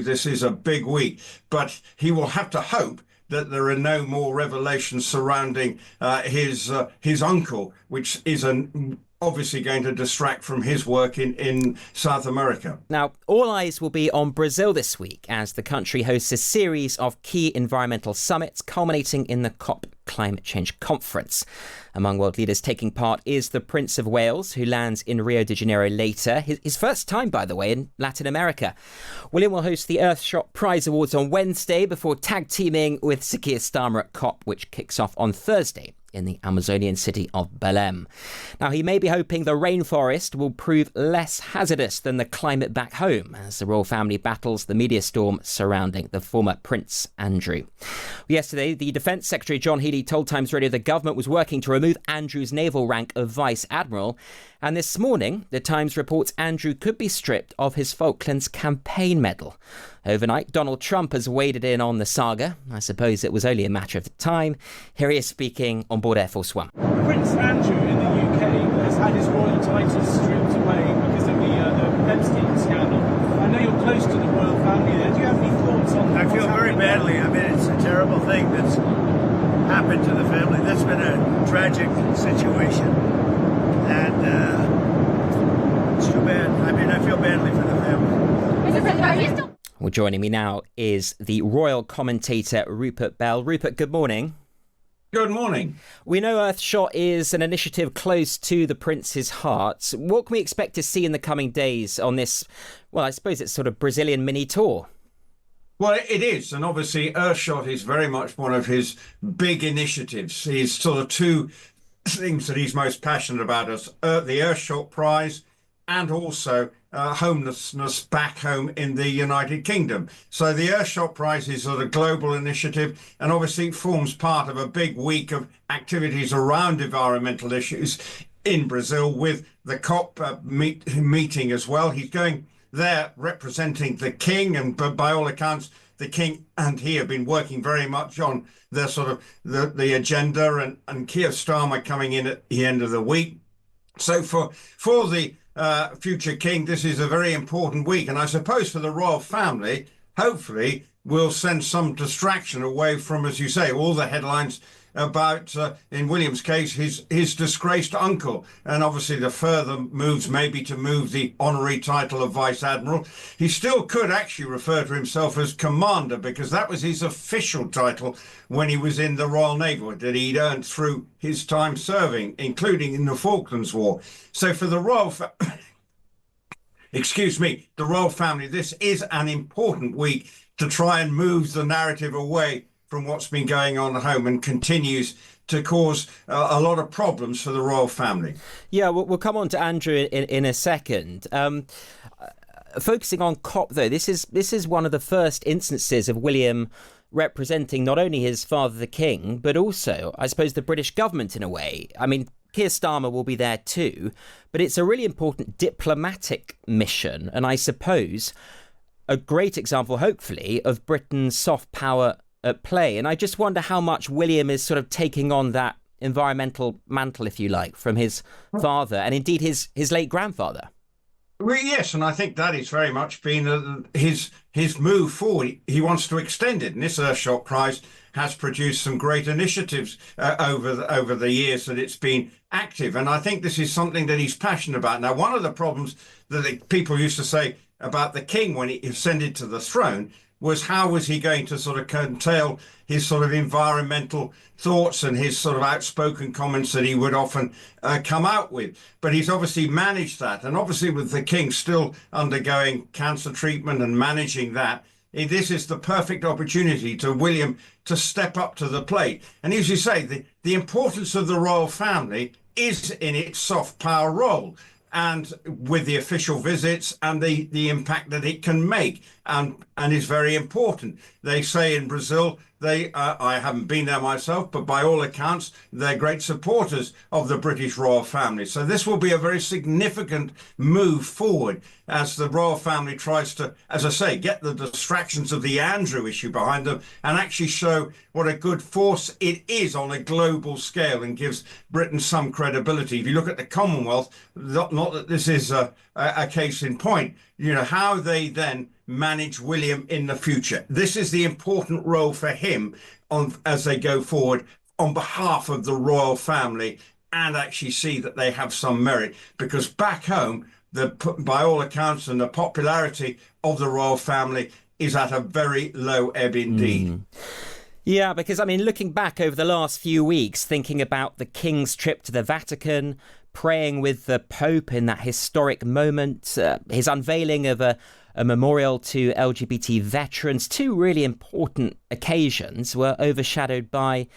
this is a big week, but he will have to hope that there are no more revelations surrounding his uncle, which is obviously going to distract from his work in South America. Now, all eyes will be on Brazil this week as the country hosts a series of key environmental summits culminating in the COP Climate Change Conference. Among world leaders taking part is the Prince of Wales, who lands in Rio de Janeiro later. His first time, by the way, in Latin America. William will host the Earthshot Prize Awards on Wednesday before tag teaming with Sir Keir Starmer at COP, which kicks off on Thursday in the Amazonian city of Belém. Now, he may be hoping the rainforest will prove less hazardous than the climate back home as the royal family battles the media storm surrounding the former Prince Andrew. Yesterday, the Defence Secretary John Healey told Times Radio the government was working to remove Andrew's naval rank of Vice Admiral. And this morning, the Times reports Andrew could be stripped of his Falklands Campaign Medal. Overnight, Donald Trump has waded in on the saga. I suppose it was only a matter of time. Here he is speaking on board Air Force One. Prince Andrew in the UK has had his royal titles stripped away because of the Epstein scandal. I know you're close to the royal family there. Do you have any thoughts on that? I feel very badly. I mean, it's a terrible thing that's happened to the family. That's been a tragic situation. And it's too bad. I mean, I feel badly for the family. Well, joining me now is the royal commentator Rupert Bell. Rupert, good morning. Good morning. We know Earthshot is an initiative close to the Prince's heart. What can we expect to see in the coming days on this, well, I suppose it's sort of Brazilian mini tour? Well, it is. And obviously, Earthshot is very much one of his big initiatives. He's sort of two things that he's most passionate about, as the Earthshot Prize and also homelessness back home in the United Kingdom. So the Earthshot Prize is sort of global initiative, and obviously forms part of a big week of activities around environmental issues in Brazil, with the COP meeting as well. He's going there representing the King, and by all accounts, the King and he have been working very much on the sort of the agenda, and Keir Starmer coming in at the end of the week. So for the future King, this is a very important week. And I suppose for the royal family, hopefully will send some distraction away from, as you say, all the headlines about, in William's case, his disgraced uncle. And obviously the further moves maybe to move the honorary title of Vice Admiral. He still could actually refer to himself as Commander, because that was his official title when he was in the Royal Navy that he'd earned through his time serving, including in the Falklands War. So for the royal the royal family, this is an important week to try and move the narrative away from what's been going on at home, and continues to cause a lot of problems for the royal family. Yeah, we'll come on to Andrew in a second. Focusing on COP, though, this is one of the first instances of William representing not only his father, the King, but also, I suppose, the British government in a way. I mean, Keir Starmer will be there too, but it's a really important diplomatic mission, and I suppose a great example, hopefully, of Britain's soft power at play. And I just wonder how much William is sort of taking on that environmental mantle, if you like, from his father, and indeed his late grandfather. Well, yes, and I think that is very much been his move forward. He wants to extend it, and this Earthshot Prize has produced some great initiatives over the years that it's been active, and I think this is something that he's passionate about. Now, one of the problems that people used to say about the King when he ascended to the throne was, how was he going to sort of curtail his sort of environmental thoughts and his sort of outspoken comments that he would often come out with. But he's obviously managed that. And obviously with the King still undergoing cancer treatment and managing that, this is the perfect opportunity to William to step up to the plate. And as you say, the importance of the royal family is in its soft power role, and with the official visits and the impact that it can make, and is very important. They say in Brazil, I haven't been there myself, but by all accounts, they're great supporters of the British royal family. So this will be a very significant move forward as the royal family tries to, as I say, get the distractions of the Andrew issue behind them and actually show what a good force it is on a global scale, and gives Britain some credibility. If you look at the Commonwealth, not that this is a case in point, how they then manage William in the future. This is the important role for him as they go forward on behalf of the royal family, and actually see that they have some merit, because back home, by all accounts, and the popularity of the royal family is at a very low ebb indeed. Yeah, because, I mean, looking back over the last few weeks, thinking about the King's trip to the Vatican, praying with the Pope in that historic moment, his unveiling of a memorial to LGBT veterans, two really important occasions were overshadowed by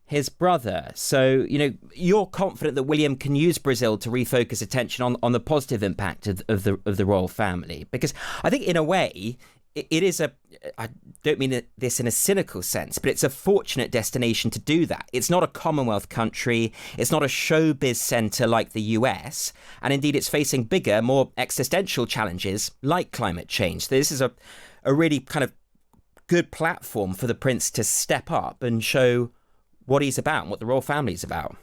his brother. So, you're confident that William can use Brazil to refocus attention on the positive impact of the royal family? Because I think, in a way, it is I don't mean this in a cynical sense, but it's a fortunate destination to do that. It's not a Commonwealth country. It's not a showbiz centre like the US. And indeed, it's facing bigger, more existential challenges like climate change. This is a really kind of good platform for the prince to step up and show what he's about and what the royal family's about.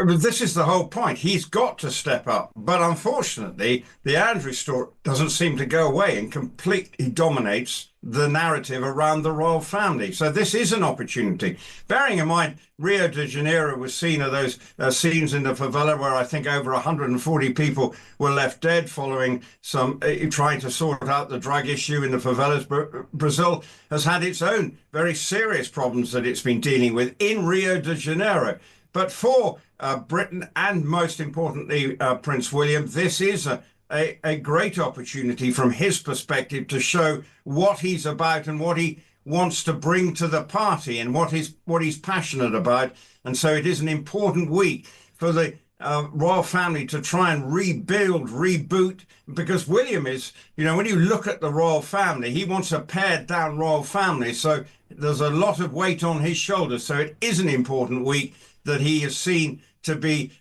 This is the whole point. He's got to step up. But unfortunately, the Andrew story doesn't seem to go away and completely dominates the narrative around the royal family. So this is an opportunity. Bearing in mind, Rio de Janeiro was seen of those scenes in the favela where I think over 140 people were left dead following some trying to sort out the drug issue in the favelas. Brazil has had its own very serious problems that it's been dealing with in Rio de Janeiro. But for Britain, and most importantly, Prince William, this is a great opportunity from his perspective to show what he's about and what he wants to bring to the party and what he's passionate about. And so it is an important week for the royal family to try and reboot, because William is, when you look at the royal family, he wants a pared down royal family. So there's a lot of weight on his shoulders. So it is an important week that he is seen to be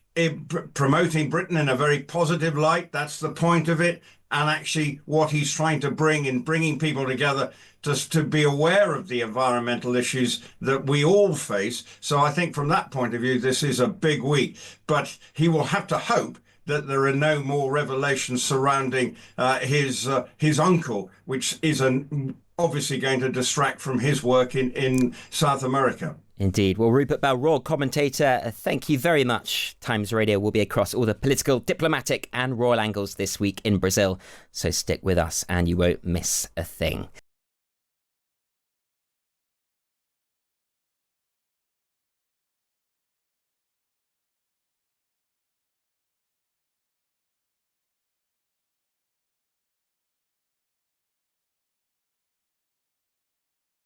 promoting Britain in a very positive light. That's the point of it. And actually what he's trying to bring in bringing people together just to be aware of the environmental issues that we all face. So I think from that point of view, this is a big week. But he will have to hope that there are no more revelations surrounding his uncle, which is obviously going to distract from his work in South America. Indeed. Well, Rupert Bell, royal commentator, thank you very much. Times Radio will be across all the political, diplomatic and royal angles this week in Brazil. So stick with us and you won't miss a thing.